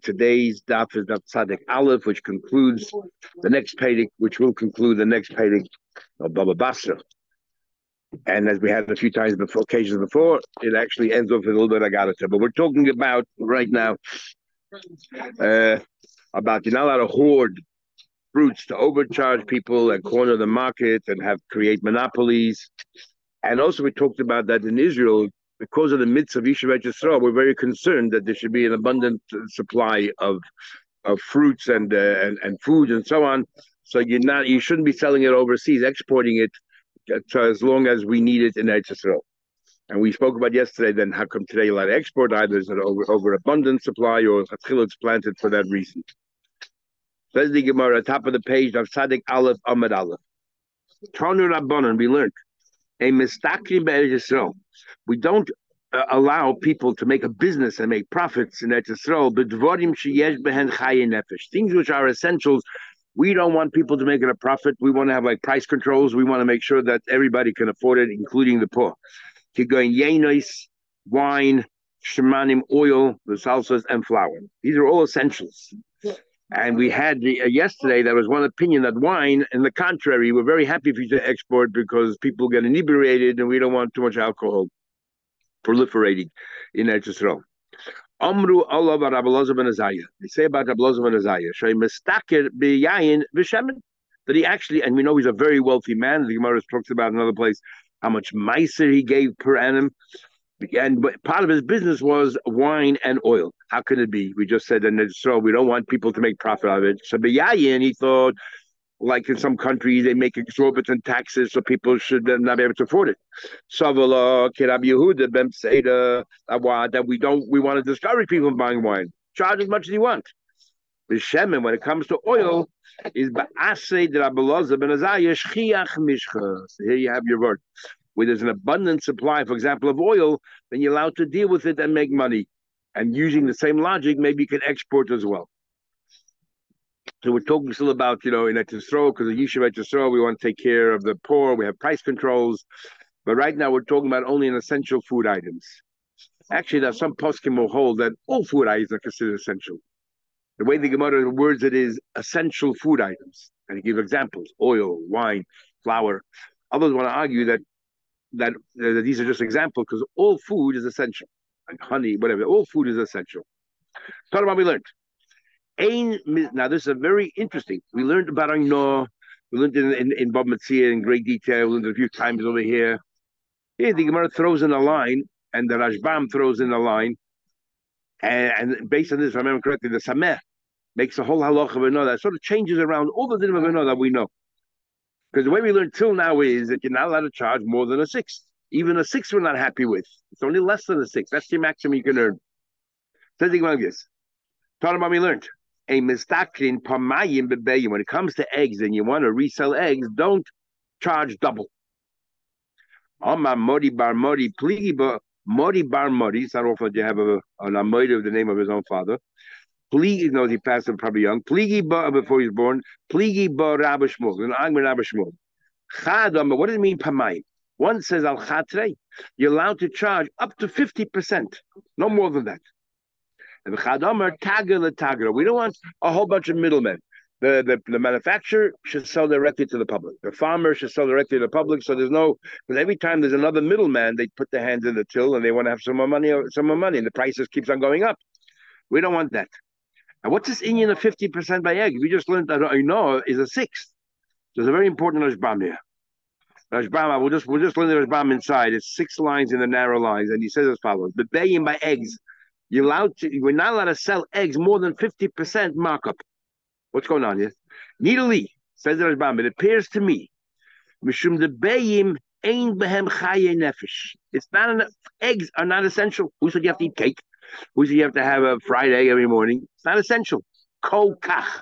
Today's daf is daf Tzadik Aleph, which concludes the next pedic, which will conclude the next pedic of Bava Basra. And as we had a few times before, occasions before, it actually ends off with a little bit of Agarata. But we're talking about right now about you're not allowed to hoard fruits to overcharge people and corner the market and create monopolies. And also we talked about that in Israel, because of the midst of Yishuv Yisrael, we're very concerned that there should be an abundant supply of fruits and food and so on. So you shouldn't be selling it overseas, exporting it as long as we need it in Eretz Yisrael. And we spoke about yesterday. Then how come today you allowed to export? Either is an overabundant supply or it's planted for that reason. Says the Gemara at the top of the page of Tzadik Aleph Amud Aleph. Tanu Rabbanan, we learned a mistakri be'Eretz Yisrael. We don't allow people to make a business and make profits in Eretz Yisrael, but dvorim sheyesh behen chaye nefesh, things which are essentials. We don't want people to make it a profit. We want to have like price controls. We want to make sure that everybody can afford it, including the poor. Kigoyin yenos, wine, shemanim, oil, the salsas, and flour. These are all essentials. And we had yesterday, there was one opinion that wine, in the contrary, we're very happy for you to export because people get inebriated and we don't want too much alcohol proliferating in Eretz Yisrael. Amru Allah Rabbi Elazar ben Azariah. They say about Rabbi Elazar ben Azariah, Shay Mistaker B'Yayin V'Shemen, that he actually, and we know he's a very wealthy man. The Gemara talks about in another place how much meiser he gave per annum. And part of his business was wine and oil. How could it be? We just said in Israel, we don't want people to make profit out of it. So B'Yayin, he thought, like in some countries, they make exorbitant taxes, so people should not be able to afford it. That we want to discourage people from buying wine. Charge as much as you want. The shemen, when it comes to oil, is ba'asei de Rabbi Elazar ben Azariah shchiach mishcha. So here you have your word. Where there's an abundant supply, for example, of oil, then you're allowed to deal with it and make money. And using the same logic, maybe you can export as well. So we're talking still about, in Eretz Yisrael, because of Yishuv Eretz Yisrael, we want to take care of the poor, we have price controls. But right now we're talking about only in essential food items. Actually, there's some poskim will hold that all food items are considered essential. The way the Gemara words it is essential food items. And he gives examples, oil, wine, flour. Others want to argue that these are just examples because all food is essential. Like honey, whatever, all food is essential. Talk about what we learned. Now, this is very interesting. We learned about Aino. We learned in Bava Basra in great detail. We learned a few times over here. Here, the Gemara throws in a line, and the Rashbam throws in a line. And based on this, if I remember correctly, the Sameh makes a whole halacha of Aino that sort of changes around all the din of Aino that we know. Because the way we learned till now is that you're not allowed to charge more than a sixth. Even a sixth we're not happy with. It's only less than a sixth. That's the maximum you can earn. Says the Gemara this. Talking about we learned. A mistakrin pamayim bebayim. When it comes to eggs and you want to resell eggs, don't charge double. Amma modi bar modi pligi modi bar modi. It's not often that you have an amoid of the name of his own father. Pligi knows he passed him probably young. Pligi before he was born. Pligi ba Rabbi Shmuel. And I'm Rabbi Shmuel. Chadam. What does it mean pamayim? One says al chatre. You're allowed to charge up to 50%, no more than that. And the Chadamer Tager the Tager. We don't want a whole bunch of middlemen. The manufacturer should sell directly to the public. The farmer should sell directly to the public. So there's no, because every time there's another middleman, they put their hands in the till and they want to have some more money, and the prices keeps on going up. We don't want that. And what's this Indian of 50% by eggs? We just learned that I know is a sixth. There's a very important Rashbam here. Rashbam, we'll just learn the Rashbam inside. It's 6 lines in the narrow lines, and he says as follows: the baying by eggs. We're not allowed to sell eggs more than 50% markup. What's going on here? Needly, says the Rashbam, it appears to me, Mishum the Bayim ain behem chaye nefesh. It's not eggs are not essential. Who said you have to eat cake? Who said you have to have a fried egg every morning? It's not essential. Kol kach.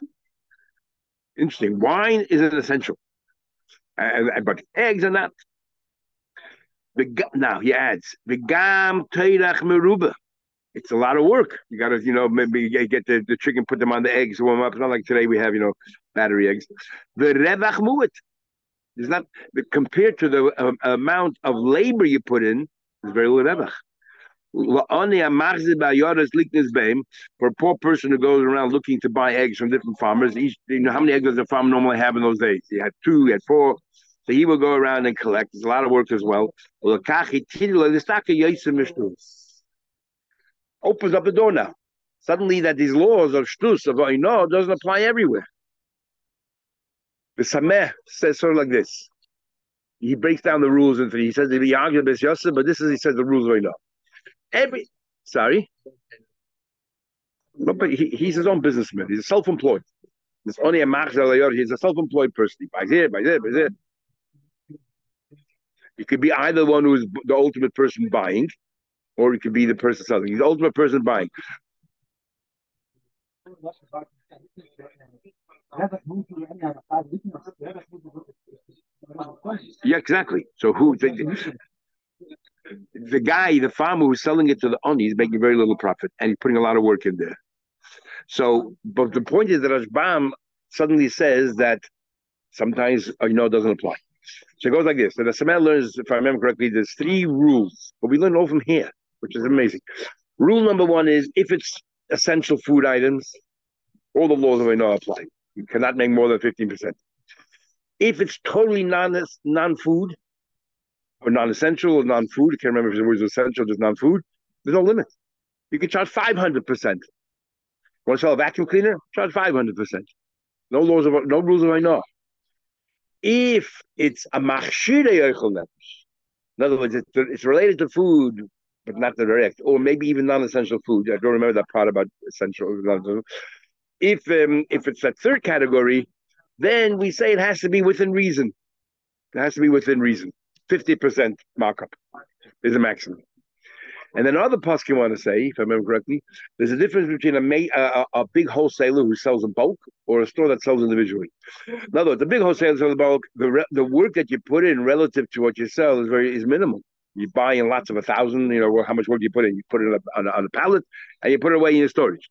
Interesting. Wine is an essential. But eggs are not. Now he adds, the gam teirach meruba. It's a lot of work. You got to, maybe get the chicken, put them on the eggs, warm up. It's not like today we have, battery eggs. The revach mu'et is not compared to the amount of labor you put in. It's very little revach. For a poor person who goes around looking to buy eggs from different farmers, how many eggs does a farmer normally have in those days? He had two, he had four. So he will go around and collect. There's a lot of work as well. Opens up the door now. Suddenly that these laws of shtus, of oino, doesn't apply everywhere. The Sameh says sort of like this. He breaks down the rules into he says but this is he says the rules of oino. Sorry. But he's his own businessman. He's self-employed. He's a self-employed person. He buys here, buys there, buys there. He could be either one who is the ultimate person buying, or he could be the person selling. He's the ultimate person buying. Yeah, exactly. So the guy, the farmer who's selling it to the oni is making very little profit, and he's putting a lot of work in there. So, but the point is that Rashbam suddenly says that sometimes it doesn't apply. So it goes like this. So the Sameh learns, if I remember correctly, there's three rules, but we learn all from here, which is amazing. Rule number one is if it's essential food items, all the laws of Oino apply. You cannot make more than 15%. If it's totally non-food or non-essential or non-food, I can't remember if the word is essential, just non-food, there's no limit. You can charge 500%. Want to sell a vacuum cleaner? Charge 500%. No rules of Oino. If it's a machshire yochel nefesh, in other words, it's related to food, but not the direct, or maybe even non-essential food. I don't remember that part about essential. If it's that third category, then we say it has to be within reason. It has to be within reason. 50% markup is the maximum. And then other poskim want to say, if I remember correctly, there's a difference between a big wholesaler who sells in bulk or a store that sells individually. In other words, the big wholesaler sells in bulk, the work that you put in relative to what you sell is minimal. You buy in lots of 1,000, how much work you put in? You put it on a pallet and you put it away in your storage.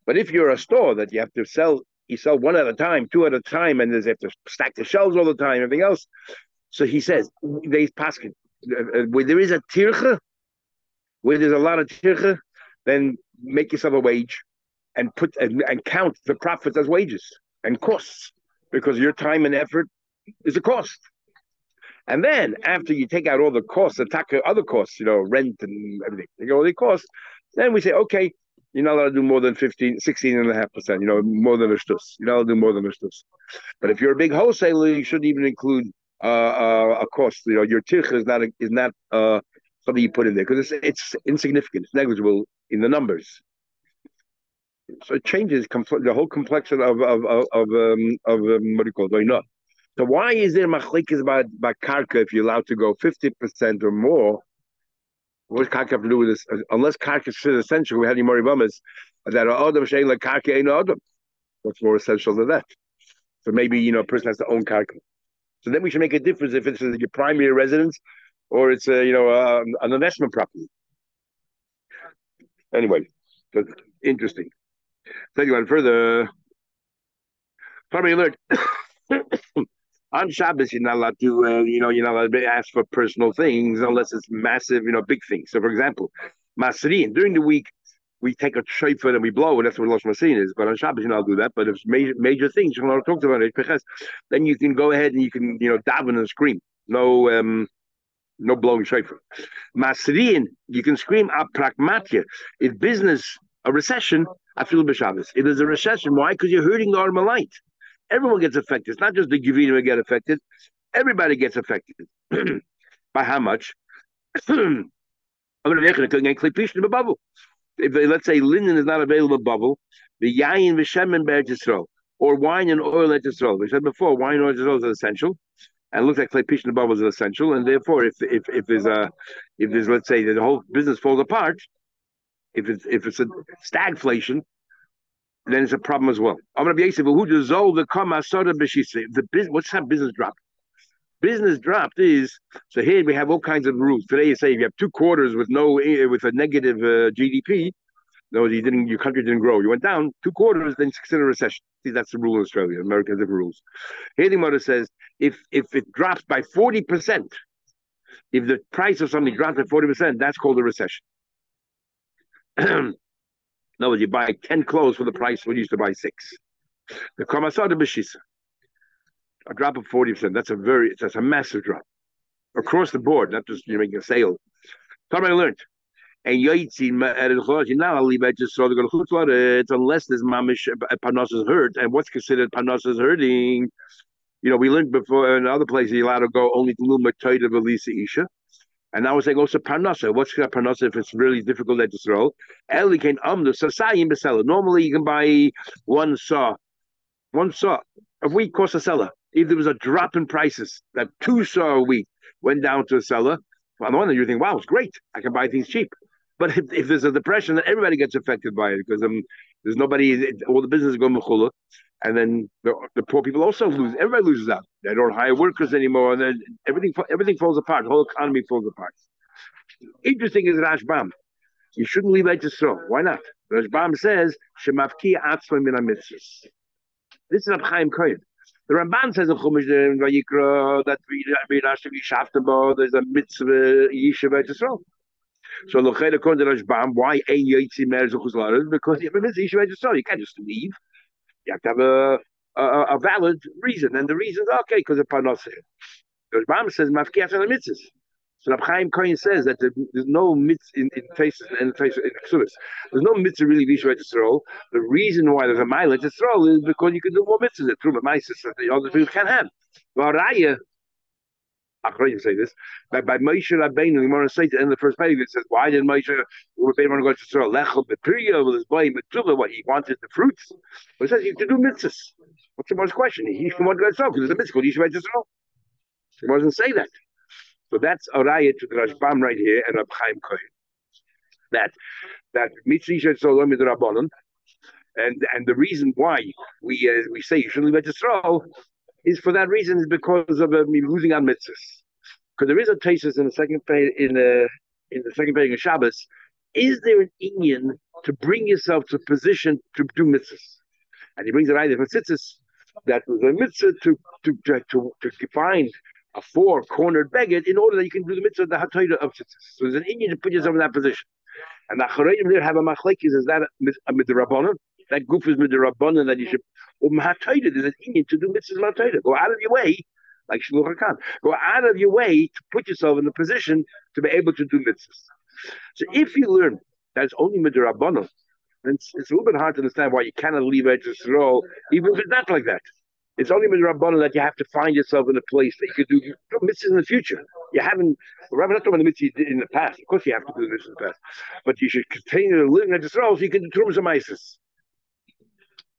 But if you're a store that you have to sell, you sell one at a time, two at a time, and you have to stack the shelves all the time, everything else. So he says, there's paskin. Where there is a tircha, where there's a lot of tircha, then make yourself a wage and count the profits as wages and costs, because your time and effort is a cost. And then after you take out all the costs, other costs, rent and everything, all the costs, then we say, okay, you're not allowed to do more than 16.5%, more than a shtus. You're not allowed to do more than a shtus. But if you're a big wholesaler, you shouldn't even include a cost. Your tircha is not something you put in there because it's insignificant, it's negligible in the numbers. So it changes the whole complexion of what do you call it? So why is there machlekes about karka if you're allowed to go 50% or more? What does karka have to do with this? Unless karka is essential, we had Mori Bamas that are adam shaying like karka ain't adam. What's more essential than that? So maybe a person has to own karka. So then we should make a difference if it's your primary residence or it's an investment property. Anyway, that's interesting. Take one further. Probably alert. On Shabbos, you're not allowed to, you're not allowed to ask for personal things unless it's massive, big things. So, for example, Masrin, during the week, we take a shofar and we blow, and that's what Rosh Masrin is. But on Shabbos, you're not allowed to do that. But if it's major things, you're not allowed to talk about it. Because then you can go ahead and you can, daven and scream. No blowing shofar. Masrin, you can scream a pragmatia. If business, a recession, I feel b'Shabbos. If there's a recession, why? Because you're hurting the Armalite. Everyone gets affected. It's not just the Gevina who get affected. Everybody gets affected. By how much? If let's say linen is not available in bubble, the yayin v'shemen be'eretz Yisrael, or wine and oil at Yisrael. We said before, wine and oil at Yisrael is essential, and it looks like klepish in the bubble is essential, and therefore, if there's let's say the whole business falls apart, if it's a stagflation, then it's a problem as well. I'm going to be who dissolve the kama soda b'shisa. What's that business drop? Business dropped is so here we have all kinds of rules. Today you say if you have 2 quarters with a negative GDP, no, your country didn't grow. You went down 2 quarters, then it's considered a recession. See, that's the rule in Australia. America has different rules. Here the mother says if it drops by 40%, if the price of something drops by 40%, that's called a recession. In other words, you buy 10 clothes for the price when you used to buy six. The Kamasada Beshisa, a drop of 40%. That's a massive drop across the board, not just you're making a sale. Time I learned. And you're not leave it just so they're going to unless there's mamish panos is hurt. And what's considered panos is hurting? We learned before in other places you're allowed to go only to lumma toida of Elisa Isha. And now we're saying also parnasa. What's parnasa if it's really difficult to throw? Eli can the sasayim besella. Normally you can buy one saw a week costs a seller. If there was a drop in prices, that 2 saw a week went down to a seller. On the one hand, you think, wow, it's great. I can buy things cheap. But if there's a depression, then everybody gets affected by it because there's nobody, all the businesses go mechula. And then the poor people also lose. Everybody loses out. They don't hire workers anymore. And then everything falls apart. The whole economy falls apart. Interesting is Rashbam. You shouldn't leave out to throw. Why not? Rashbam says, Shemavki atzma min mitzvahs. This is Chaim Kohen. The Ramban says in Chumash in Vayikra that there's a mitzvah yeshiva to throw. So Locheda according to Rashbam, why ain't Yitzi Mer Zuchus? Because you have a mitzvah yeshiva to throw. You can't just leave. You have to have a valid reason, and the reason is okay because of Parnassah. The Rambam says Mafkiach on the mitzvahs. So Rab Chaim Kohen says that there's no mitzvah in Taisus and Taisus in Ksubis. There's no mitzvah really Vishwa to throw. The reason why there's a mile to throw is because you can do more mitzvahs. True, but my sister, the other people can't have. Well, Raya, Achrayim say this. By Moshe Rabbeinu, the Gemara says in the first page it says, why did Moshe Rabbeinu want to go to throw lechel b'priya with his boy mitzvah? What he wanted the fruits. But it says you have to do mitzvahs. What's the most question? He wanted to go to throw because it's a mitzvah. You should to throw. He doesn't say that. So that's a raya to the Rashbam right here and Rab Chaim Kohen. That mitzvah yishet so long midrabanan, and the reason why we say you shouldn't leave it to throw is for that reason is because of losing on mitzvahs. Because there is a thesis in the second page in the second page of Shabbos. Is there an inyan to bring yourself to a position to do mitzvahs? And he brings it right there from tzitzis that was a mitzvah to find a four-cornered beged in order that you can do the mitzvah of the hatoida of tzitzis. So there's an inyan to put yourself in that position. And the Acharonim there have a machlekes, is that a midrabanan? That goof is midrabanan that you should. Or mahatoida, there's an inyan to do mitzvahs mahatoida. Go out of your way, like Shluch HaKan. Go out of your way to put yourself in the position to be able to do mitzvahs. So if you learn that it's only midrabanan, then it's a little bit hard to understand why you cannot leave it to throw, even if it's not like that. It's only with Rabbanan that you have to find yourself in a place that you could do mitzvahs in the future. You haven't, Rabbi, not talking about the mitzvahs you did in the past. Of course you have to do the mitzvahs in the past. But you should continue to live at the throw so you can do Trumas and Mises.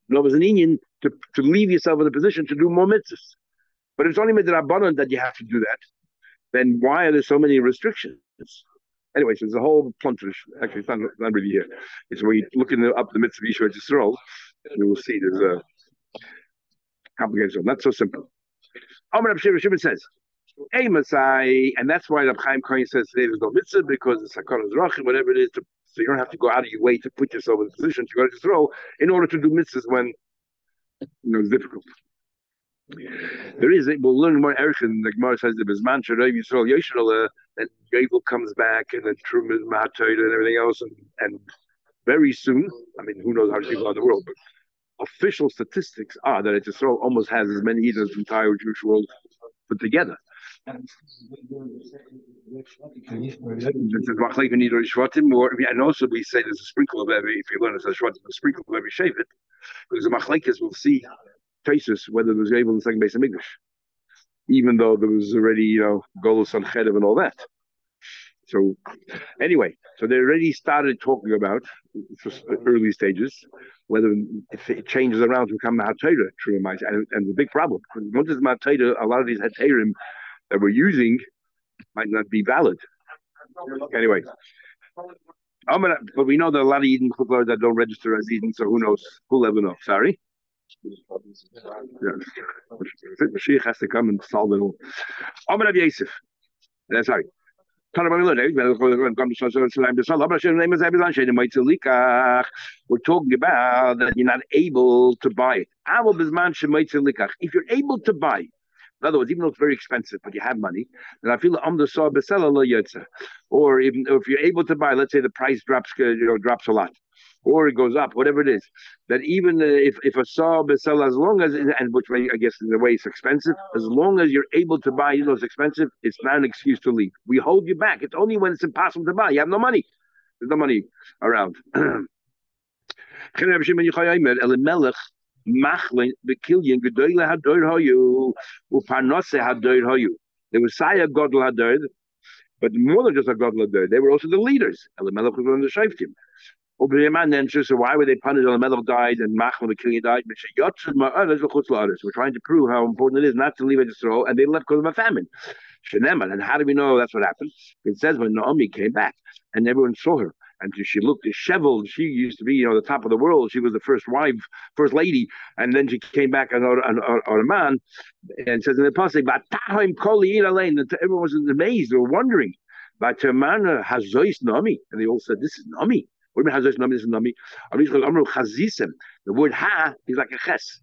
No, there's an Indian to leave yourself in a position to do more mitzvahs. But if it's only with Rabbanan that you have to do that, then why are there so many restrictions? Anyway, so there's a whole plunge. Actually, it's not really here. It's when you're looking up the mitzvah Yishua Yisrael, you will see there's a complicated, not so simple. Amar Reb Shimon says, "Hey, Masai," and that's why Reb Chaim Kohen says today there's no mitzvah because it's Hakaras Rachim, whatever it is. So you don't have to go out of your way to put yourself in a position to go to throw in order to do mitzvahs when it's difficult. We'll learn more Eric, and the Gemara says the Bisman Sharav Yisrael Yoshinala, and Yovel comes back, and then Truma Mahatoid and everything else, and very soon, I mean, who knows how many people are in the world, but official statistics are that Israel almost has as many Eden as the entire Jewish world put together. And also we say there's a sprinkle of every, if you learn it says Shvatim, a sprinkle of every Shevet, because the Machlekes will see traces whether there was able in the second base of English, even though there was already, Golus on Chedev and all that. So anyway, so they already started talking about just early stages, whether if it changes around to become Mahatayra, true and the big problem, because once it's Mahatayra, a lot of these Hatayrim that we're using might not be valid. Anyway, but we know that a lot of Eden that don't register as Eden, so who knows? Who'll ever know? Sorry. Yeah. Mashiach has to come and solve it all. Amar Yosef. Sorry. We're talking about that you're not able to buy it. If you're able to buy, In other words, even though it's very expensive, but you have money, then I feel the saw besela lo yotze. Or even if you're able to buy, let's say the price drops a lot, or it goes up, whatever it is. That even if a saw besela, as long as and which way I guess in a way it's expensive, as long as you're able to buy, it's expensive, it's not an excuse to leave. We hold you back. It's only when it's impossible to buy. You have no money. There's no money around. Machlin bekilyin gedoyle hadoir hoyu uparnose hadoir hoyu. They were Saya Godel hadoir, but more than just a Godel hadoir, they were also the leaders. Elimelech was one of the shayftim. And then so why were they punished? Elimelech died and Machlin bekilyin died. We're trying to prove how important it is not to leave Israel, and they left because of a famine. Sheneman, and how do we know that's what happened? It says when Naomi came back and everyone saw her. And she looked disheveled. She used to be, the top of the world. She was the first wife, first lady, and then she came back on a man, and says in the pasuk, everyone was amazed or wondering. But Hazois Nami, and they all said, "This is Nami." What do you mean Hazois Nami? This is Nami. The word Ha is like a ches.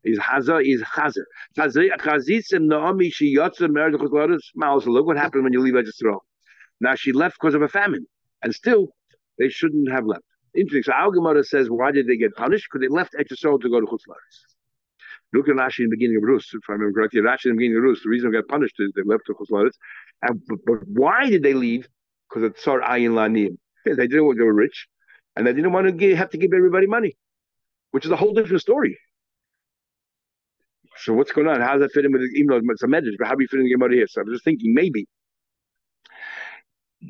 Is Haza is Chazer. Chazisim Naomi she yotzer married the look what happened when you leave Israel. Now she left because of a famine, and still. They shouldn't have left. Interesting. So Al Gemara says, why did they get punished? Because they left Eretz Yisrael to go to Chutz La'aretz. Look at Rashi in the beginning of Rus, if I remember correctly. Rashi in the beginning of Rus, the reason they got punished is they left to Chutz La'aretz. But why did they leave? Because it's Tsar Ayin La'aniyim. They didn't want to go rich, and they didn't want to have to give everybody money, which is a whole different story. So what's going on? How does that fit in with even though it's a medrash, but how do you fit in the Gemara here? So I'm just thinking maybe.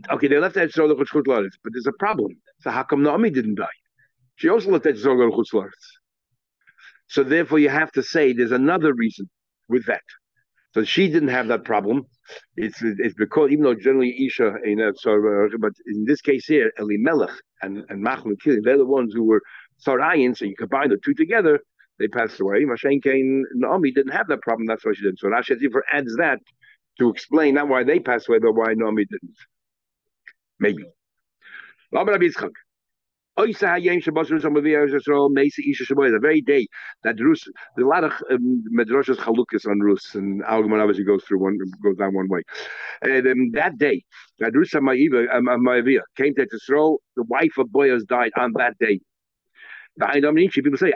Okay, they left Eretz Yisrael to Chutz La'aretz, but there's a problem. So how come Naomi didn't die? She also left Eretz Yisrael to Chutz La'aretz. So therefore, you have to say there's another reason with that. So she didn't have that problem. It's because even though generally Isha, but in this case here, Elimelech and Machlon Kili, they're the ones who were Sarayin. So you combine the two together, they passed away. Mashen Kain Naomi didn't have that problem. That's why she didn't. So Rashi adds that to explain not why they passed away, but why Naomi didn't. Maybe. The very day that Rus, there's a lot of medrashas chalukas on Rus, and Algamon obviously goes down one way. And that day that Rus Ma'avia came to Israel, the wife of Boaz died on that day. People say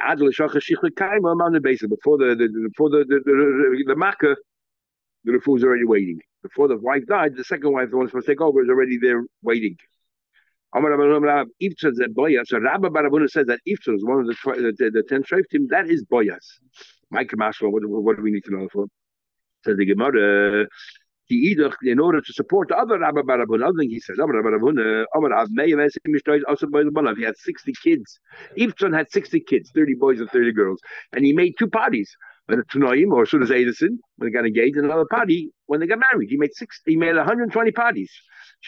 before the Makkah, the Refu was already waiting. Before the wife died, the second wife, the one supposed to take over, is already there waiting. So Rabbi Barabuna says that Iftar is one of the 10 Shoftim. That is Boyas. Mike Mashal, what do we need to know for? Says the Gemara, in order to support the other Rabbi Barabuna, other thing he says, he had 60 kids. Iftar had 60 kids, 30 boys and 30 girls. And he made two parties. When the Tunoim, or Sudas Edison, when they got engaged, in another party, when they got married. He made 120 parties.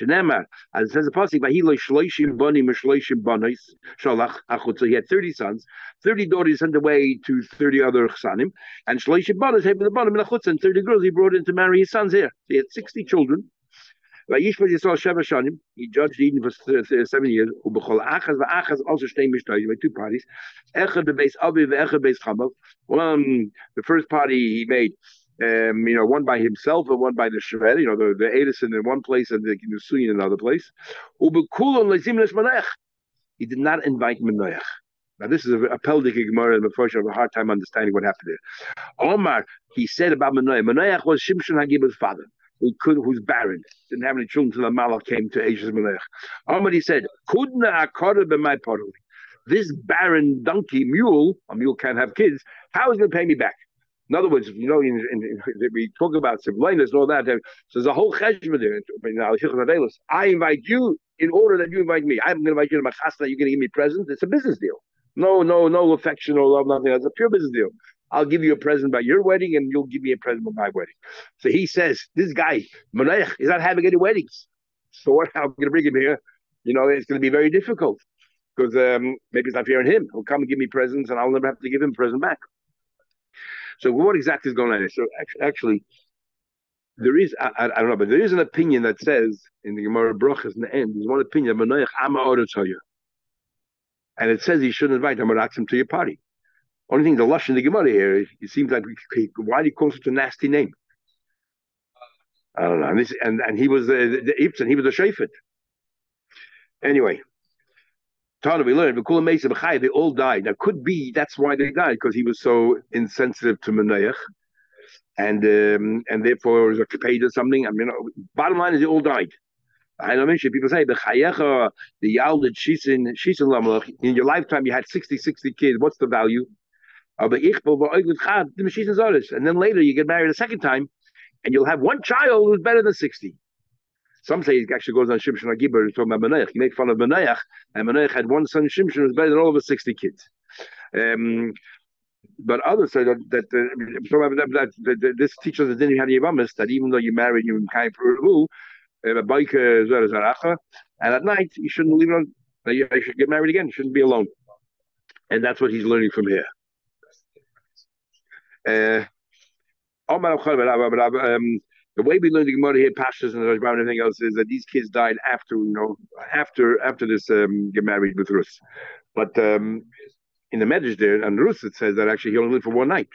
Shenemar, as it says the pasuk, so he had 30 sons, 30 daughters sent away to 30 other chsanim, and shloishim banos had the bottom in achutza, and 30 girls he brought in to marry his sons here. So he had 60 children. He judged Eden for 7 years. Also staying he made two parties. The first party he made, one by himself and one by the Shver, the Edison in one place and the Suyin in another place. He did not invite Menoach. Now this is a Peldik Gemara, and before I have a hard time understanding what happened there. Omar, he said about Menoach. Menoach was Shimshon Hagib's father, who's barren, didn't have any children until the Malach came to Ashes Menoach. Omar, he said, Kudna akara b'may paroli. This barren donkey mule, a mule can't have kids. How is he going to pay me back? In other words, we talk about Sivlinus and all that. So there's a whole cheshbon there. I invite you in order that you invite me. I'm going to invite you to my chasna. You're going to give me presents. It's a business deal. No affection or love, nothing. It's a pure business deal. I'll give you a present by your wedding, and you'll give me a present by my wedding. So he says, this guy, Monech, is not having any weddings. So what? I'm going to bring him here. It's going to be very difficult because maybe it's not fair on him. He'll come and give me presents, and I'll never have to give him a present back. So what exactly is going on here? So actually, there is, I don't know, but there is an opinion that says in the Gemara Brachas in the end, there's one opinion, Manoach Ama Orotzoya. And it says he shouldn't invite Amaraxim to your party. Only thing, the lush in the Gemara here, it seems like, why do you call such a nasty name? I don't know. And he was the Ibsen, he was a Shafet. Anyway, Tana, we learned, they all died. Now, could be that's why they died, because he was so insensitive to Menayach, and therefore was paid or something. I mean, bottom line is they all died. I know people say the Yaldid Shisin Lamach, in your lifetime you had 60 kids. What's the value? And then later you get married a second time and you'll have one child who's better than 60. Some say it actually goes on Shimshon Agibur, talking about Menayach. He made fun of Menayach, and Menayach had one son, Shimshon, who was better than all of his 60 kids. But others say that this teaches us in Yavamis that even though you married, you kind of and at night you shouldn't leave it on. You should get married again. You shouldn't be alone, and that's what he's learning from here. The way we learn the Gemara here, Pashas and Rajban and everything else, is that these kids died after this get married with Rus. But in the Medrash there, and Rus, it says that actually he only lived for one night.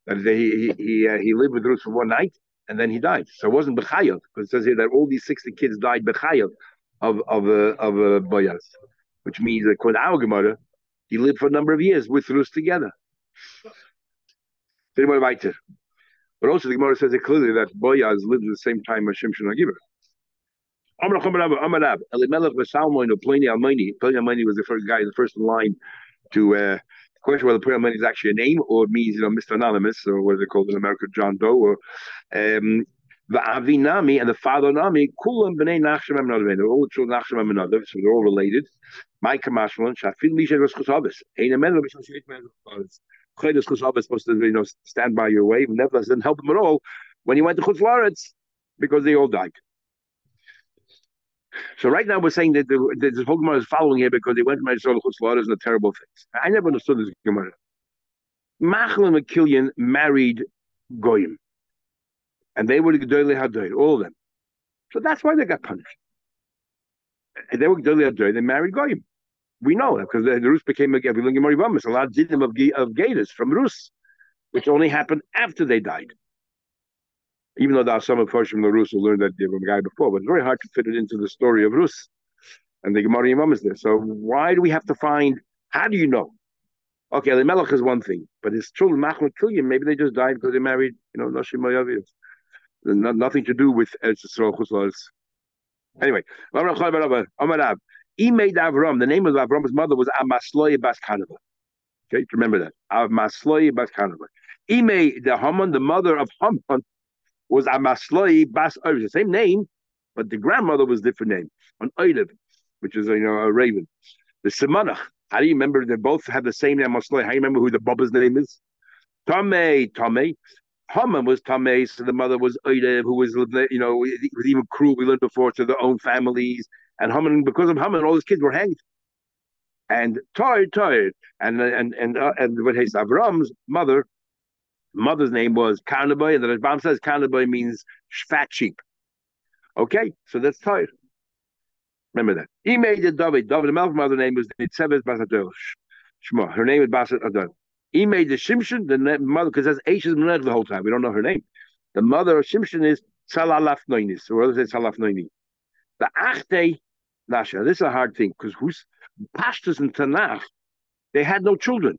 That he lived with Rus for one night and then he died. So it wasn't Bechayot, because it says here that all these 60 kids died Bechayot of Boyaz, which means that according to our Gemara, he lived for a number of years with Rus together. But also the Gemara says it clearly that Boyaz lived at the same time as Shimshon Agiver. Elimelech v'Salmon Pliny Almani. Pliny Almani was the first guy, the first in line to question whether Pliny Almani is actually a name or it means, Mr. Anonymous, or what is it called in America, John Doe, or the Avinami and the father Nami, Kulam B'nei Nachshon Amenadav. They're all children Nachshon Amenadav, so they're all related. My Kamashmalan, Shafil Misha Roshkosavas. Ein Amenadav Chaydos Chushav is supposed to, stand by your way. Nevertheless, didn't help him at all when he went to Chutz La'aretz because they all died. So right now we're saying that this whole Gemara is following here because they went to Chutz La'aretz and the terrible things. I never understood this Gemara. Machlon and Killian married Goyim, and they were the Gedolei Hadoir, all of them. So that's why they got punished. And they were Gedolei Hadoir. They married Goyim. We know that because the Rus became a lot of dinim of Gators from Rus, which only happened after they died. Even though there are some of us from the Rus who learned that they were a guy before, but it's very hard to fit it into the story of Rus. And the Gemara Yimam is there. So why do we have to find, how do you know? Okay, the Melech is one thing, but his children, Machlon Kilyam, maybe they just died because they married, Nashim Mayaviyas. Nothing to do with Eretz Yisrael Chutz. Anyway, he made Avram. The name of Avram's mother was Amasloye Bas Kanava. Okay, remember that. Amasloye Bas Kanava. He made the Haman, the mother of Haman, was Amasloye Bas Oiv. The same name, but the grandmother was a different name. On Oiv, which is a raven. The Simonach. How do you remember? They both have the same name. Amasloye. How do you remember who the Bubba's name is? Tomei. Haman was Tomei, so the mother was Oiv, who was, was even cruel. We learned before to their own families. And Haman, because of Haman, all his kids were hanged. And tired. And what is Avram's mother's name was Karnabai, and the Rashbam says Karnabai means fat sheep. Okay, so that's tired. Remember that. He made it David. The mother's name was Nitzeves Basatol. Shema. Her name is Basat Adon. He made the Shimshon, the mother, because that's Ashes Menach the whole time. We don't know her name. The mother of Shimshon is Salalaf Noinis, or others say Salaf Noini. The Achte Nasha. This is a hard thing because who's pastors in Tanakh, they had no children.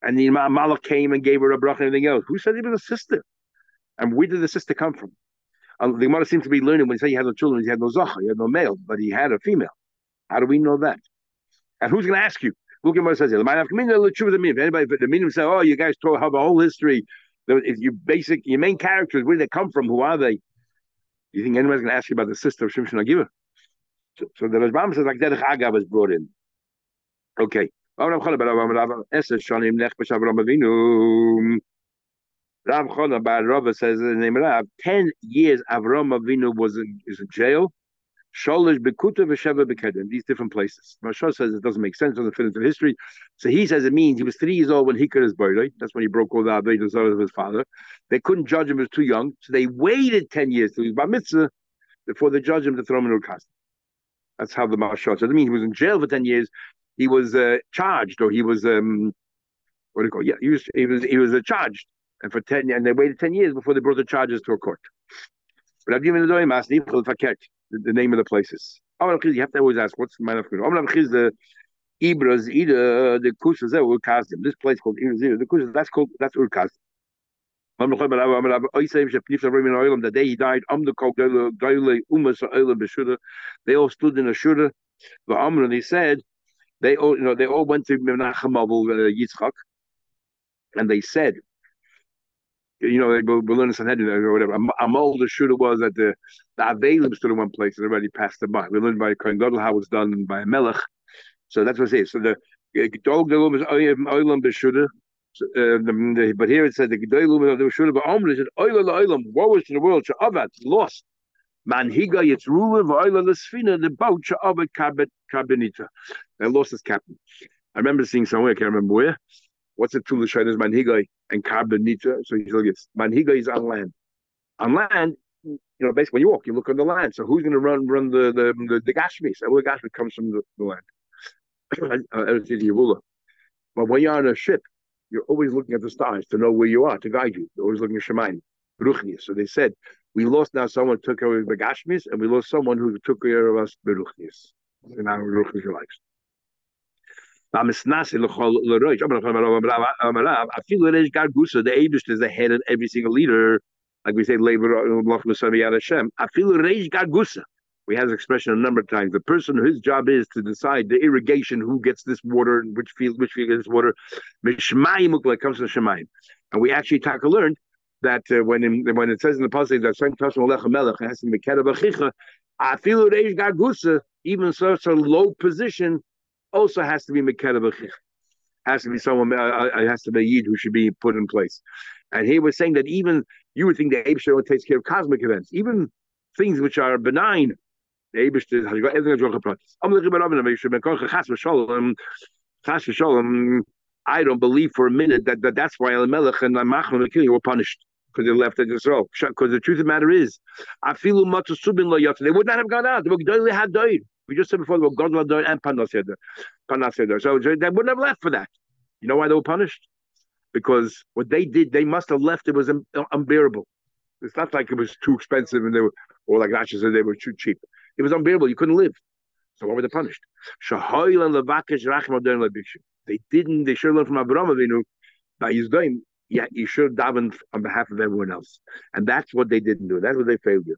And the Malach came and gave her a bracha and everything else. Who said he was a sister? And where did the sister come from? The Gemara seems to be learning when he said he had no children, he had no Zocha, he had no male, but he had a female. How do we know that? And who's going to ask you? Look at what it says here. If anybody, the meaning say, oh, you guys have a whole history. If your main characters, where do they come from? Who are they? You think anybody's going to ask you about the sister of Shimshon Agiva? So the Rashbam says like Derech Agav was brought in. Okay. Rav Chana Bar Rava says in the name of Rav, 10 years Avram Avinu is in jail. Sholish Bekuta v'Sheva Bekedem, these different places. Mashal says it doesn't make sense, doesn't fit into history. So he says it means he was 3 years old when he cut his birthday. That's when he broke all the Avedas of his father. They couldn't judge him, he was too young. So they waited 10 years till he was Bar Mitzvah before they judged him to throw him in Urkast. That's how the Mashal says. I mean, he was in jail for 10 years. He was charged, or he was what do you call? Yeah, he was charged, and for 10, and they waited 10 years before they brought the charges to a court. The name of the places. You have to always ask, what's the man of the Ibras, either the Kusas, this place called Ibras, the Kusas, that's Urkaz. The day he died, they all stood in a shura. They said they all went to Menachem Yitzchak, and they said, they were learning Sanhedrin or whatever. Amal the shooter was that the Avelim stood in one place and everybody passed them by. We learned by Kohen Gadol how it's done by a Melech. So that's what it says. So the Gedol Gelum is Oilam B'Shuda. But here it said the Gedol Gelum is B'Shuda. But Omer said Oilam Oilam. Woe is to the world. Sha'avat lost. Manhiga its ruler. V'Oilam L'Sfina the boat. Sha'avat Kabinita. They lost his captain. I remember seeing somewhere. I can't remember where. What's it to the Shainas Manhiga and Kabinita? So he gets Manhiga is on land. On land, basically when you walk, you look on the land. So who's going to run the Gashmi? So the Gashmi comes from the land. But when you're on a ship, you're always looking at the stars to know where you are, to guide you. You're always looking at Shemaim, Beruchnius. So they said, we lost now someone who took care of the Gashmis, and we lost someone who took care of us, Beruchnius. And now Beruchnius likes. I feel the Abish is the head of every single leader. Like we say, I feel Reish Gargusa. We have this expression a number of times. The person whose job is to decide the irrigation, who gets this water, which field gets this water. It comes to Shemayim. And we actually learned that when it says in the passage that certain person it has to be Mekeda I feel Reish Gargusa, even such a low position, also has to be Mekeda B'Chich. Has to be someone, it has to be a Yid who should be put in place. And he was saying that even, you would think the Eibishter takes care of cosmic events, even things which are benign. The Eibishter has got everything wrong with I don't believe for a minute that that's why Elimelech and Machon were punished because they left Israel. Because the truth of the matter is, I feel much subin lo yot. They would not have gone out. They had died. We just said before, God died and Panas Yeder. So they wouldn't have left for that. You know why they were punished? Because what they did, they must have left. It was unbearable. It's not like it was too expensive and they were, or like Rashi said, they were too cheap. It was unbearable. You couldn't live. So why were they punished? They didn't. They should have learned from Abraham Avinu by his doing. Yeah, he should have davened on behalf of everyone else, and that's what they didn't do. That's what they failed to do.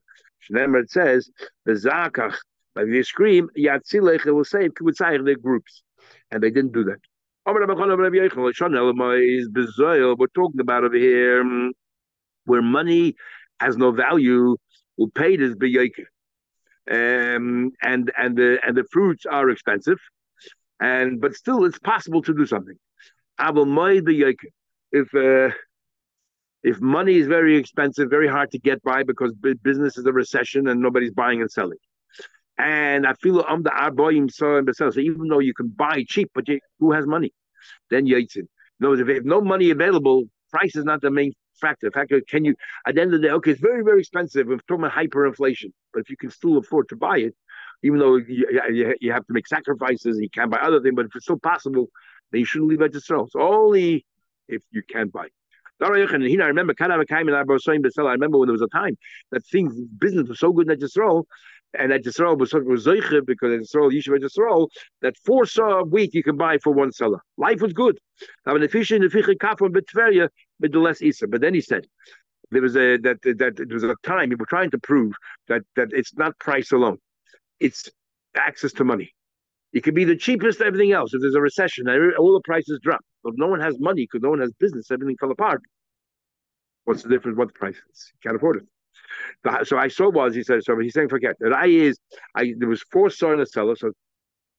Shneimar it says the zakach. Like they scream, Yatzilech, it will say their groups, and they didn't do that. We're talking about over here where money has no value. Who paid is b'yoker, and the fruits are expensive, but still it's possible to do something. If money is very expensive, very hard to get by because business is a recession and nobody's buying and selling. And I feel the arboim so even though you can buy cheap, but who has money? Then Yitzin. No, if you have no money available, price is not the main factor. In fact, can you at the end of the day, okay, it's very, very expensive. We're talking about hyperinflation, but if you can still afford to buy it, even though you have to make sacrifices, you can't buy other things, but if it's still possible, then you shouldn't leave it to sell. So only if you can't buy. I remember when there was a time that business was so good in Yisrael, and that Yisrael was Zoiche because Yisrael, Yeshiva Yisrael, that 4 saw of wheat you can buy for 1 seller. Life was good. But then he said there was a time we were trying to prove that it's not price alone, it's access to money. It could be the cheapest of everything else. If there's a recession, all the prices drop. But if no one has money because no one has business, everything fell apart. What's the difference? What the price is? You can't afford it. So I saw he said, so he's saying, forget that. There was 4 saw in a cellar, so it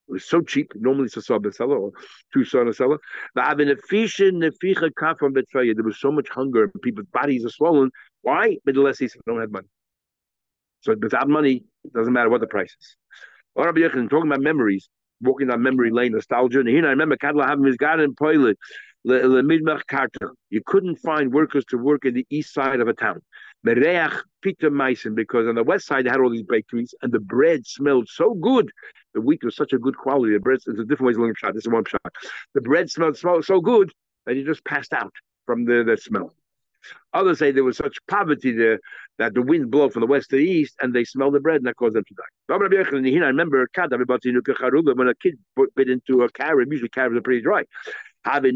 was so cheap. Normally it's a saw in a cellar or 2 saw in a cellar. There was so much hunger, people's bodies are swollen. Why? But less he don't have money. So without money, it doesn't matter what the price is. Talking about memories, walking down memory lane, nostalgia. And here I remember Kadla having his garden toilet. You couldn't find workers to work in the east side of a town. Because on the west side they had all these bakeries and the bread smelled so good. The wheat was such a good quality. The bread, there's a different ways of looking at shot. This is one shot. The bread smelled so good that you just passed out from the smell. Others say there was such poverty there that the wind blow from the west to the east, and they smell the bread, and that caused them to die. I remember when a kid bit into a carrot. Usually carrots are pretty dry. There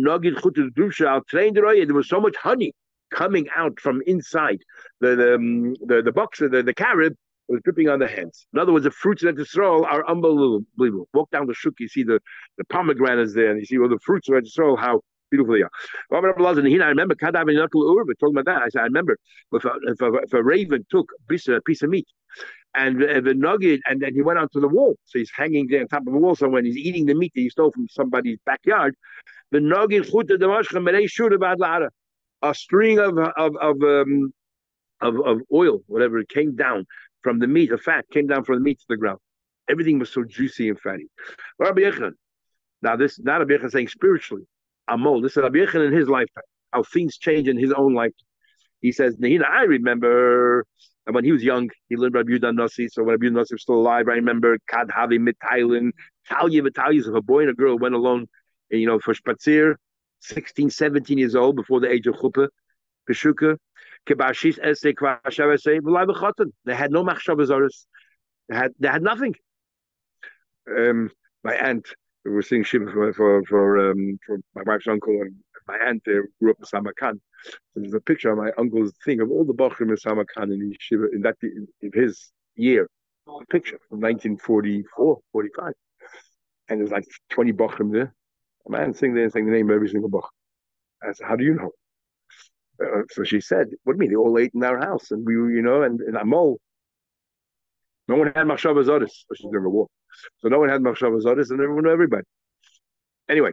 was so much honey coming out from inside the box, the carob was dripping on the hands. In other words, the fruits that Yisrael are unbelievable. Walk down the shuk, you see the pomegranates there, and you see all the fruits of Yisrael, how beautiful they are. I remember talking about that. I said, I remember if a raven took a piece of meat and the nugget, and then he went onto the wall. So he's hanging there on top of the wall. So when he's eating the meat that he stole from somebody's backyard, the nugget a string of oil, whatever, it came down from the meat, the fat came down from the meat to the ground. Everything was so juicy and fatty. Now this not Rabbi Yechon saying spiritually. Amol, this is Rabbi Yechon in his lifetime. How things change in his own life. He says, Nehina, I remember, and when he was young, he learned Rabbi Yudan Nasi. So when Rabbi Yudan Nasi was still alive, I remember Kad Havi Mitailen, Talia. If a boy and a girl went alone, for Spatzir, 16, 17 years old, before the age of Chuppah, Peshuka, they had no machshavas. They had nothing. My aunt, we were singing Shiva for my wife's uncle, and my aunt grew up in Samarkand. So there's a picture of my uncle's thing of all the Bachrim in Samarkand in Shiva in his year. A picture from 1944, 45. And there's like 20 Bachrim there. A man sitting there and saying the name of every single Bach. I said, how do you know? So she said, what do you mean? They all ate in our house. And we were, and Amol, no one had Machshavas Zoris. She's never walked. So no one had Machshavas Zoris, and everyone knew everybody. Anyway,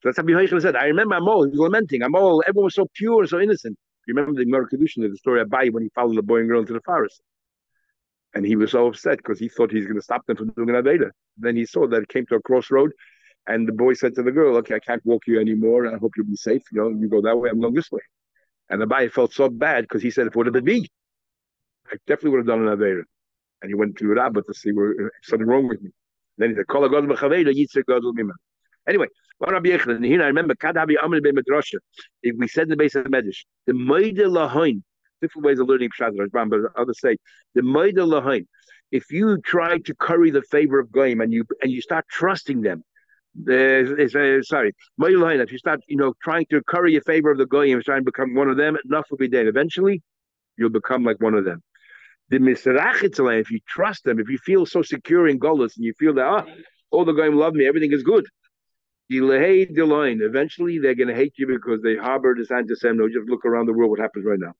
so that's how Yehoshua said. I remember Amol, he was lamenting. Amol, everyone was so pure, so innocent. You remember the Gemara Kedushin, the story of Abai when he followed the boy and girl into the forest. And he was so upset because he thought he's going to stop them from doing an Aveda. Then he saw that it came to a crossroad, and the boy said to the girl, okay, I can't walk you anymore. I hope you'll be safe. You go that way, I'm going this way. And the Abai felt so bad because he said, if it would have been me, I definitely would have done an Aveda. And he went to Rabbah to see where something wrong with me. Then he said, Kol HaGodel B'Chaveda, Yitzhak Godel Mimah. Anyway, Rabbi Yechon, here I remember, Kadabi Amr Ben Medrasha. If we said in the base of the Medrash, the Moide Lahain, different ways of learning Pshat, but others say, the Moide Lahain, if you try to curry the favor of Goyim and you start trusting them, if you start, trying to curry a favor of the Goyim, trying to become one of them, enough will be done. Eventually, you'll become like one of them. The Misrachitzalan, if you trust them, if you feel so secure in Golos, and you feel that, all the Goyim love me, everything is good. Eventually, they're going to hate you because they harbor this anti-Semitism. Just look around the world, what happens right now.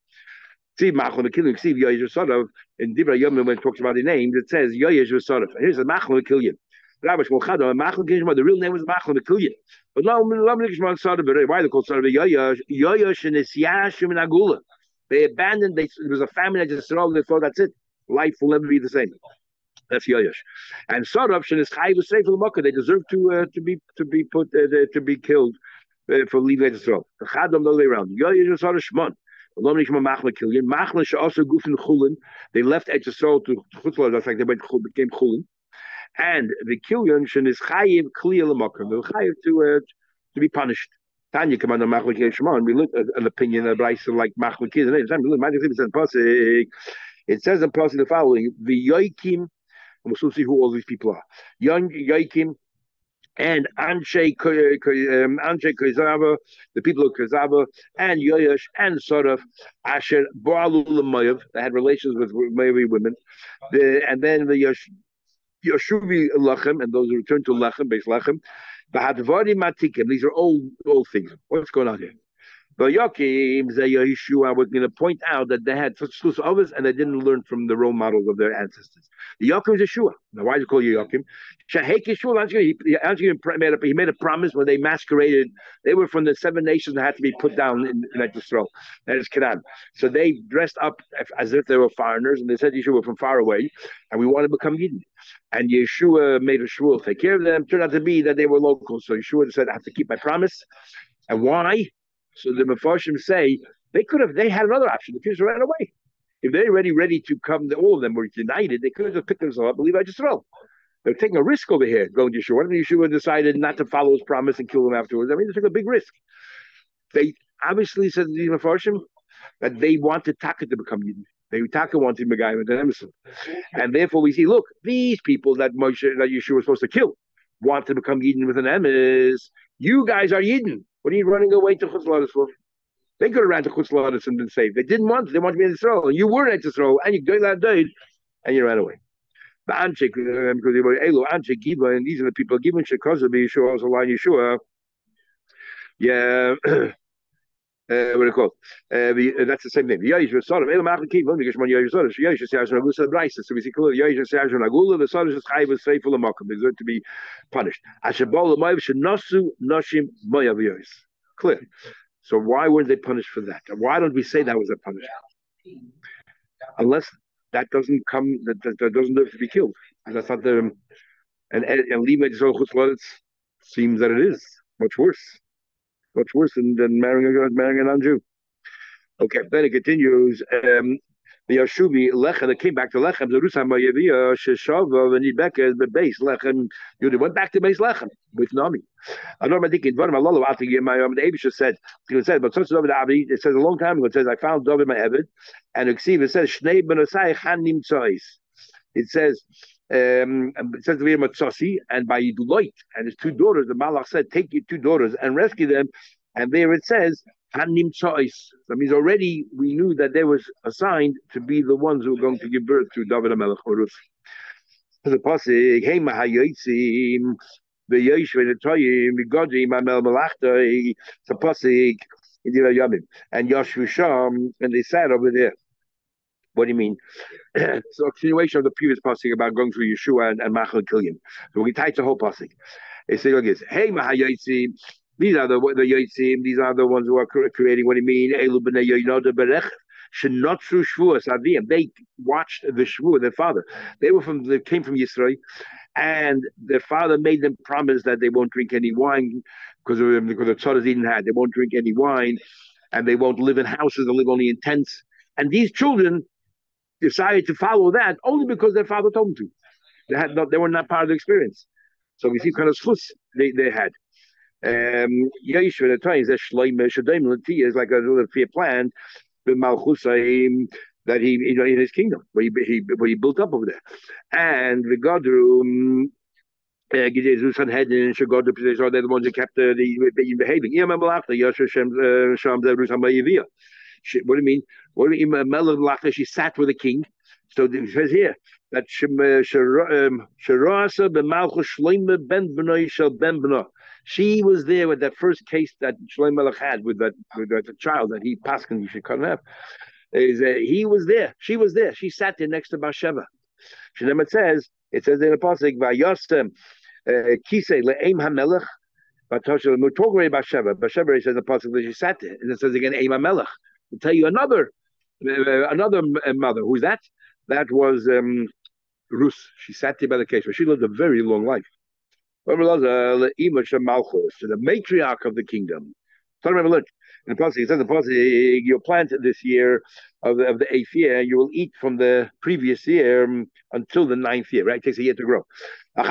See, Machlon the killing. See, Yoyesh V'Sadav in Divrei Yomim when it talks about the names, it says Yoyesh V'Sadav. Here's the Machlon the killing. The real name was Machlon the killing. But why they called Sadav? Yoyesh and Isyashim and Agula. They abandoned. It was a famine that just they thought that's it. Life will never be the same. That's Yoyesh. And Sadav is Chai V'Srei for the Makkah. They deserve to be killed for leaving Israel. The Chadam the other way around. Yoyesh and Sadav Shmon. They left Eretz Yisrael to Chutzlah. That's like they became Chulin. And the Kilyan is Chayiv Kliya L'Makom. They were Chayiv to be punished. Tanya come on the Machlekes Shimon. We look at an opinion of Brisa like Machlekes. It says in Pasuk the following: the Yoikim, and we'll soon see who all these people are. Young Yoikim and Anshe Kozava, the people of Kozava, and Yoyesh and Sodaf, Asher Ba'alu L'Mayav, they had relations with Mayavi women, and then the Yoshuvi Lachem, and those who returned to Lachem, base Lachem, the Hadvari Matikim, these are old things. What's going on here? But Yakim, Yeshua was going to point out that they had such others and they didn't learn from the role models of their ancestors. The Yakim is Yeshua. Now, why do you call you Yakim? Shahek Yeshua, he made a promise when they masqueraded. They were from the 7 nations that had to be put down in Israel. That is Canaan. So they dressed up as if they were foreigners and they said Yeshua from far away and we want to become Yidden. And Yeshua made a shul, take care of them. Turned out to be that they were locals. So Yeshua said, I have to keep my promise. And why? So the Mefarshim say they had another option. The Jews ran away. If they're ready to come, all of them were united, they could have just picked themselves up and leave Israel. They're taking a risk over here going to Yeshua. What if Yeshua decided not to follow his promise and kill them afterwards? I mean, they took a big risk. They obviously said to the Mefarshim that they wanted Taka to become Yidden. They Taka wanted Megai with an emerson. And therefore we see, look, these people that Yeshua was supposed to kill want to become Yidden with an emes. You guys are Yidden. What are you running away to Chutzladas for? They could have ran to Chutzladas and been saved. They didn't want to. They wanted to be in Israel. You were in Israel, and you died, and you ran away. The Anchik, because they were Elo, Anchik, Giba, and these are the people given Shekaza be Yeshua, also line Yeshua. Yeah. What do you call it? That's the same name. Yoish v'Sodom. Elo ma'achli kiva. Because when Yoish v'Sodom, Yoish is Yashon Agula Brisa. So we see clearly Yoish is Yashon Agula. The Sodom is Chayv is Seifel Amakim. Is going to be punished. Ashabol Moav should Nasu Noshim Moav Yoish. Clear. So why weren't they punished for that? Why don't we say that was a punishment? Unless that doesn't come, that doesn't deserve to be killed. And that's not the and Lima seems that it is much worse. Much worse than marrying a non-Jew. Okay, then it continues. The Yashubi Lechem that came back to Lechem, the Rusam Yavia Sheshava and Ibeka the base Lechem. You went back to base Lechem with Nami. I know my thinking. What Malolo after my the Abisha said. He said, but such David Abdi. It says a long time ago. It says I found David my Evid, and it says Shnei Benasai Chanim Tzois. It says. It says the Matzasi, and by Yiduloit and his two daughters, the Malach said, take your two daughters and rescue them. And there it says, Hanim Tzois. That means already we knew that they was assigned to be the ones who were going to give birth to David HaMelech Ruth. The Pasik, Hey Mahayotzim, the Yeshua, the Toyim, the Godim, Amel Malachta, the Pasik, and Yashvu Sham, and they sat over there. What do you mean? So a continuation of the previous passage about going through Yeshua and Machal Kilyim. So we tie the whole passage. It says like this: Hey Mahayotzim, these are the Yotzim, these are the ones who are creating. What do you mean? Elu b'nei Yoinoda berech shenotzu shvuas aviyim. They watched the shvuah, their father. They came from Yisrael, and their father made them promise that they won't drink any wine because the tzaddas didn't have. They won't drink any wine, and they won't live in houses. They live only in tents. And these children decided to follow that only because their father told them to. They were not part of the experience. So we see kind of schus they had. Yeshua at times that Shloime Shadim is like a little fear plan with Malchusaim that he in his kingdom where he built up over there. And the Godru Gideon Sanhedrin Shagodu are the ones who kept the behaving. What do you mean? What do you mean? Melech she sat with the king. So it says here that she was there with that first case that Shlomo Melech had with that child that he passed and he should cut in half. He was there. She was there. She sat there next to Bathsheba. It says in the pasuk Vayosem Kisei le'em hamelech. We're talking about Bathsheba. Bathsheba says the pasuk that she sat there, and it says again Eim hamelech. To tell you another mother. Who's that? That was Ruth. She sat there by the case, but she lived a very long life. So the matriarch of the kingdom. So remember, look, in the passage, it says the passage, you'll plant this year of the 8th year, you will eat from the previous year until the 9th year, right? It takes a year to grow. So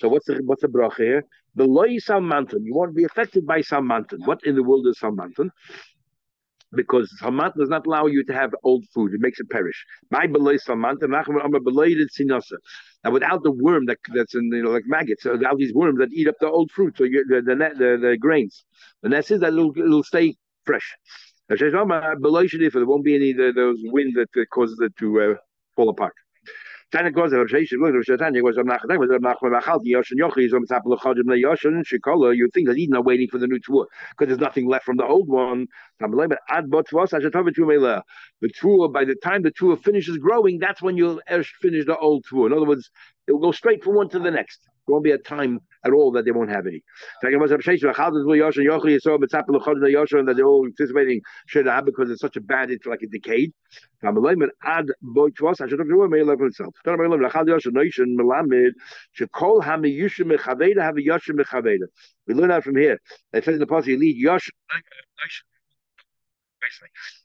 what's the bracha here? The loy salmanton. You won't be affected by salmanton. What in the world is salmanton? Because salmanton does not allow you to have old food; it makes it perish. My beloy salmanton, now without the worm that's in like maggots, so without these worms that eat up the old fruit, so the grains, the nest is that it'll stay fresh. There won't be any of those wind that causes it to fall apart. You think that he's not waiting for the new tour because there's nothing left from the old one. The tour, by the time the tour finishes growing, that's when you'll finish the old tour. In other words, it will go straight from one to the next. There won't be a time at all that they won't have any. And that they're all anticipating because it's such a bad, it's like a decade. We learn out from here. It says in the passage, you lead Yosh.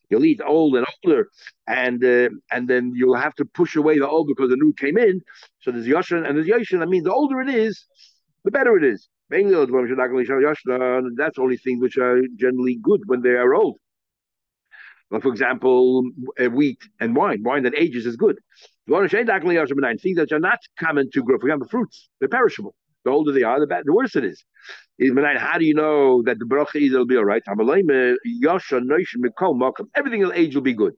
You'll eat old and older, and then you'll have to push away the old because the new came in. So there's Yoshin and there's Yoshin. That means the older it is, the better it is. That's only things which are generally good when they are old. Like, for example, wheat and wine. Wine that ages is good. Things that are not common to grow. For example, fruits. They're perishable. The older they are, the worse it is. How do you know that the bracha either will be all right? Everything will age will be good.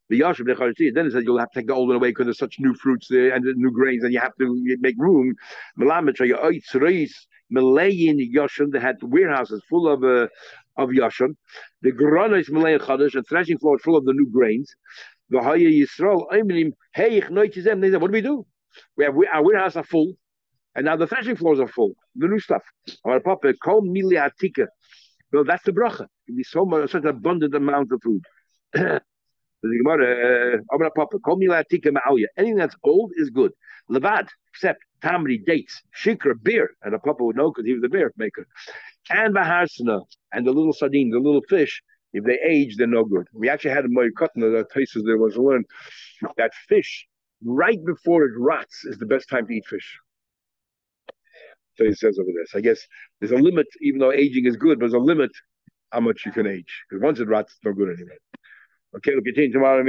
Then it says you'll have to take the old one away because there's such new fruits there and new grains, and you have to make room. Malayan Yoshan, they had warehouses full of Yoshan. The Grana is Malayan Chadash, and threshing floors full of the new grains. The Haya Yisrael, hey, they said, what do we do? Our warehouses are full, and now the threshing floors are full. The new stuff. Our Papa, Kol Miliatika. Well, that's the bracha. It be such an abundant amount of food. Anything that's old is good. Levad, except tamri, dates, shikra, beer, and a papa would know because he was the beer maker. And baharsana, and the little sardine, the little fish, if they age, they're no good. We actually had a moikotna that places there was learned that fish, right before it rots, is the best time to eat fish. So he says over this. I guess there's a limit, even though aging is good, but there's a limit how much you can age. Because once it rots, it's no good anymore. Okay, we'll continue tomorrow.